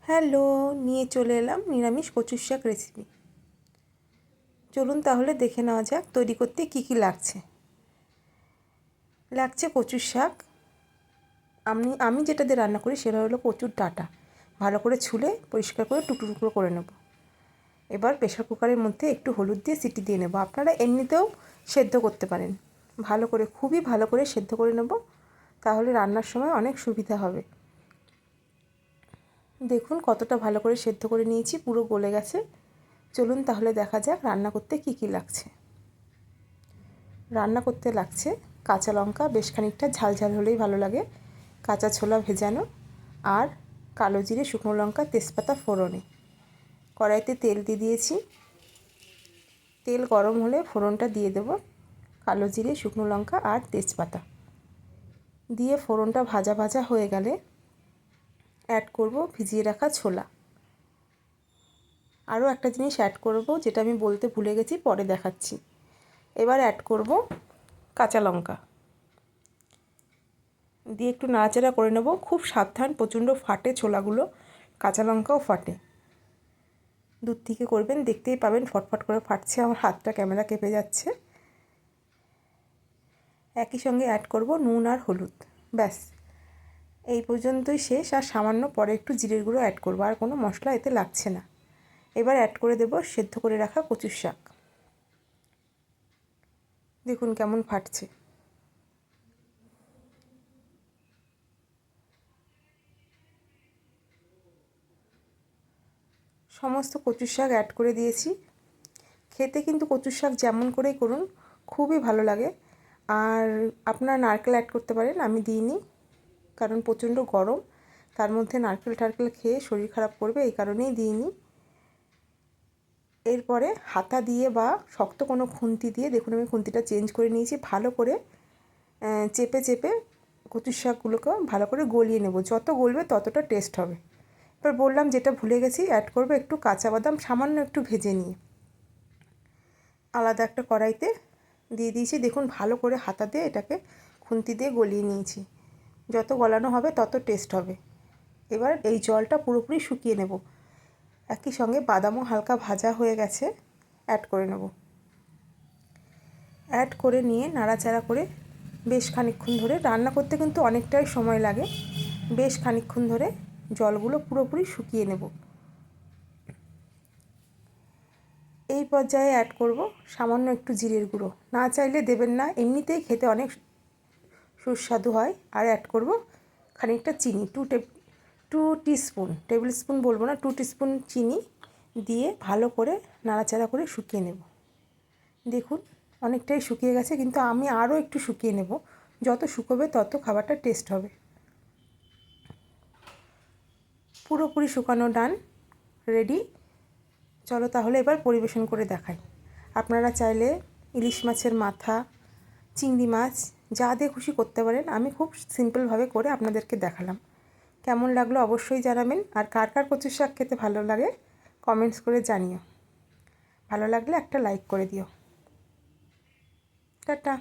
Hello, নিয়ে চলে এলাম নিরামিষ কচুর শাক রেসিপি। চলুন তাহলে দেখে নেওয়া যাক তৈরি করতে কি কি লাগছে। লাগছে কচুর শাক। আমি যেটা দিয়ে রান্না করি সেটা হলো কচুর ডাঁটা। ভালো করে ছুলে পরিষ্কার করে টুকরো টুকরো করে নেব। এবার প্রেশার কুকারের মধ্যে একটু হলুদ দিয়ে সিটি দিয়ে নেব। আপনারা এমনিতেও সেদ্ধ করতে পারেন। ভালো করে, খুবই ভালো করে সেদ্ধ করে নেব, তাহলে রান্নার সময় অনেক সুবিধা হবে। দেখুন কতটা ভালো করে সেদ্ধ করে নিয়েছি, পুরো গলে গেছে। চলুন তাহলে দেখা যাক রান্না করতে কি কি লাগছে। রান্না করতে লাগছে কাঁচা লঙ্কা, বেশ খানিকটা ঝাল ঝাল হলেই ভালো লাগে, কাঁচা ছোলা ভেজানো, আর কালো জিরে, শুকনো লঙ্কা, তেজপাতা ফোড়নে। কড়াইতে তেল দিয়ে দিয়েছি। তেল গরম হলে ফোড়নটা দিয়ে দেব কালো জিরে, শুকনো লঙ্কা আর তেজপাতা দিয়ে। ফোড়নটা ভাজা ভাজা হয়ে গেলে অ্যাড করব ভিজিয়ে রাখা ছোলা। আরও একটা জিনিস অ্যাড করব যেটা আমি বলতে ভুলে গেছি, পরে দেখাচ্ছি। এবার অ্যাড করব কাঁচা লঙ্কা দিয়ে একটু নাড়াচাড়া করে নেব। খুব সাবধান, প্রচণ্ড ফাটে ছোলাগুলো, কাঁচা লঙ্কাও ফাটে। দূর থেকে করবেন, দেখতেই পাবেন ফটফট করে ফাটছে। আমার হাতটা ক্যামেরা কেঁপে যাচ্ছে। একই সঙ্গে অ্যাড করব নুন আর হলুদ। ব্যাস, এই পর্যন্তই শেষ। আর সামান্য পরে একটু জিরের গুঁড়ো অ্যাড করব, আর কোনো মশলা এতে লাগছে না। এবার অ্যাড করে দেব সেদ্ধ করে রাখা কচুর শাক। দেখুন কেমন ফাটছে। সমস্ত কচুর শাক অ্যাড করে দিয়েছি। খেতে কিন্তু কচুর শাক যেমন করেই করুন খুবই ভালো লাগে। আর আপনারা নারকেল অ্যাড করতে পারেন, আমি দিইনি কারণ প্রচণ্ড গরম, তার মধ্যে নারকেল টারকেল খেয়ে শরীর খারাপ করবে, এই কারণেই দিইনি। এরপরে হাতা দিয়ে বা শক্ত কোনো খুন্তি দিয়ে, দেখুন আমি খুন্তিটা চেঞ্জ করে নিয়েছি, ভালো করে চেপে চেপে কচুর শাকগুলোকে ভালো করে গলিয়ে নেব। যত গলবে ততটা টেস্ট হবে। এবার বললাম যেটা ভুলে গেছি, অ্যাড করব একটু কাঁচা বাদাম, সামান্য একটু ভেজে নিয়ে আলাদা একটা কড়াইতে দিয়ে দিয়েছি। দেখুন ভালো করে হাতা দিয়ে এটাকে খুন্তি দিয়ে গলিয়ে নিয়েছি। যত গলানো হবে তত টেস্ট হবে। এবার এই জলটা পুরোপুরি শুকিয়ে নেব। একই সঙ্গে বাদামও হালকা ভাজা হয়ে গেছে, অ্যাড করে নেব। অ্যাড করে নিয়ে নাড়াচাড়া করে বেশ খানিকক্ষণ ধরে রান্না করতে কিন্তু অনেকটাই সময় লাগে। বেশ খানিকক্ষণ ধরে জলগুলো পুরোপুরি শুকিয়ে নেব। এই পর্যায়ে অ্যাড করব সামান্য একটু জিরের গুঁড়ো। না চাইলে দেবেন না, এমনিতেই খেতে অনেক সুস্বাদু হয়। আর অ্যাড করব খানিকটা চিনি, টু টিস্পুন, টেবিল স্পুন বলবো না, 2 টিস্পুন চিনি দিয়ে ভালো করে নাড়াচাড়া করে শুকিয়ে নেব। দেখুন অনেকটাই শুকিয়ে গেছে, কিন্তু আমি আরও একটু শুকিয়ে নেব। যত শুকোবে তত খাবারটা টেস্ট হবে। পুরোপুরি শুকানো ডান, রেডি। চলো তাহলে এবার পরিবেশন করে দেখাই। আপনারা চাইলে ইলিশ মাছের মাথা, চিংড়ি মাছ, যা দিয়ে খুশি করতে পারেন। আমি খুব সিম্পলভাবে করে আপনাদেরকে দেখালাম। কেমন লাগলো অবশ্যই জানাবেন। আর কার কার কচুর শাক খেতে ভালো লাগে কমেন্টস করে জানিও। ভালো লাগলে একটা লাইক করে দিও। টাটা।